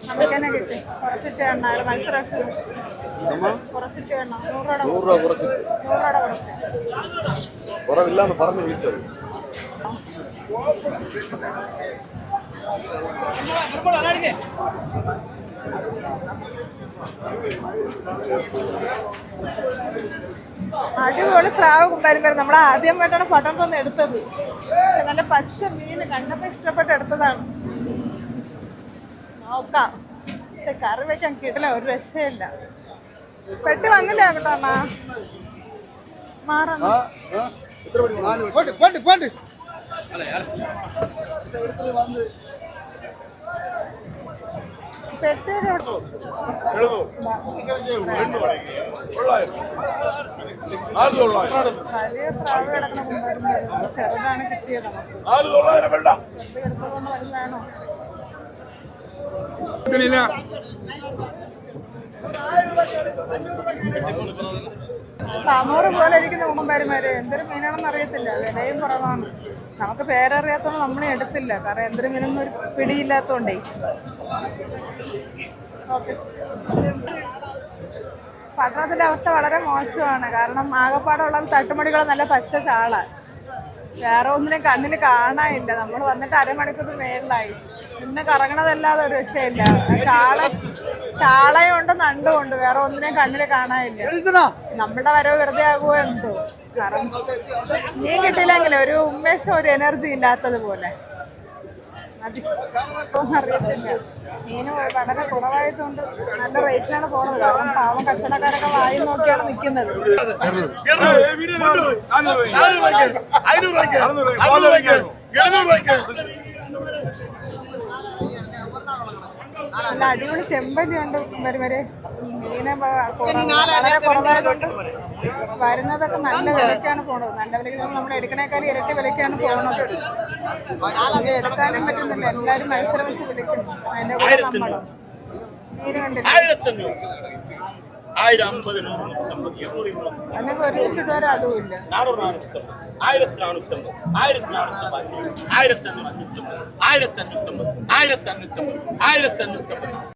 നമുക്കെന്നെ കിട്ടി കുറച്ചിട്ട് എണ്ണ മത്സരം കുറച്ചിട്ട് എണ്ണ 100 രൂപ കുറച്ചിട്ട് 100 രൂപ കുറച്ച് കുറവില്ലാന്ന് പറഞ്ഞു വിളിച്ചത്. അടിപൊളി സ്രാവ് കുമ്പാരിമാര്. നമ്മൾ ആദ്യമായിട്ടാണ് പട്ടം തന്നെ എടുത്തത്. പക്ഷെ നല്ല പച്ച മീൻ കണ്ടപ്പോ ഇഷ്ടപ്പെട്ട് എടുത്തതാണ്. നോക്കാം, പക്ഷെ കറി വെക്കാൻ കിട്ടില്ല, ഒരു രക്ഷയില്ല. പെട്ടി വന്നില്ല കേട്ടോ അമ്മ. മാറണം വലിയ സ്രാവ് കിടക്കണ കുമ്പാരിമാര്. ചെറുതാണ് കിട്ടിയത്. എടുത്തതുകൊണ്ട് വലുതാണോ? താമൂറ് പോലെ ഇരിക്കുന്ന കുമ്പന്മാര്. എന്തൊരു മീനാണെന്ന് അറിയത്തില്ല, വിലയും കുറവാണ്. നമുക്ക് പേരറിയാത്തോണ്ട് നമ്മളെ എടുത്തില്ല, കാരണം എന്തൊരു മീനൊന്നും ഒരു പിടിയില്ലാത്തോണ്ടേ. ഓക്കെ, പട്ടണത്തിന്റെ അവസ്ഥ വളരെ മോശമാണ്. കാരണം ആകപ്പാടുള്ള തട്ടുമടികൾ നല്ല പച്ച ചാള, വേറെ ഒന്നിനും കണ്ണിന് കാണാനില്ല. നമ്മൾ വന്നിട്ട് അരമണിക്കൂർ മേളിലായി. ഇന്ന് കറങ്ങണതല്ലാതെ ഒരു രക്ഷയില്ല. ചാളയുണ്ട്, നണ്ടുമുണ്ട്, വേറെ ഒന്നിനും കണ്ണില് കാണാനില്ല. നമ്മുടെ വരവ് വെറുതെ ആകുമോ എന്തോ. കാരണം മീൻ കിട്ടിയില്ലെങ്കിലേ ഒരു ഉന്മേഷം, ഒരു എനർജി ഇല്ലാത്തതുപോലെ. അറിയത്തില്ല, മീന് വളരെ കുറവായതുകൊണ്ട് നല്ല റേറ്റിലാണ് പോകുന്നത്. കാരണം പാവം കച്ചവടക്കാരൊക്കെ വായി നോക്കിയാണ് നിൽക്കുന്നത്. നല്ല അടിപൊളി ചെമ്പല്ലിയുണ്ട് വരെ. മീനെ വളരെ കുറവായതുകൊണ്ട് വരുന്നതൊക്കെ നല്ല വിലക്കാണ് പോണത്. നല്ല വിലയ്ക്ക് നമ്മൾ എടുക്കണേക്കാളും ഇരട്ടി വിലക്കാണ് പോകുന്നത്. എടുക്കാനും പറ്റുന്നില്ല, എല്ലാവരും മത്സരം വെച്ച് വിളിക്കുന്നു. അതിന്റെ കൂടെ നമ്മളും മീന് കണ്ടില്ല. അതിനെ പരീക്ഷിച്ചിട്ട് വരെ അതുമില്ല. 1450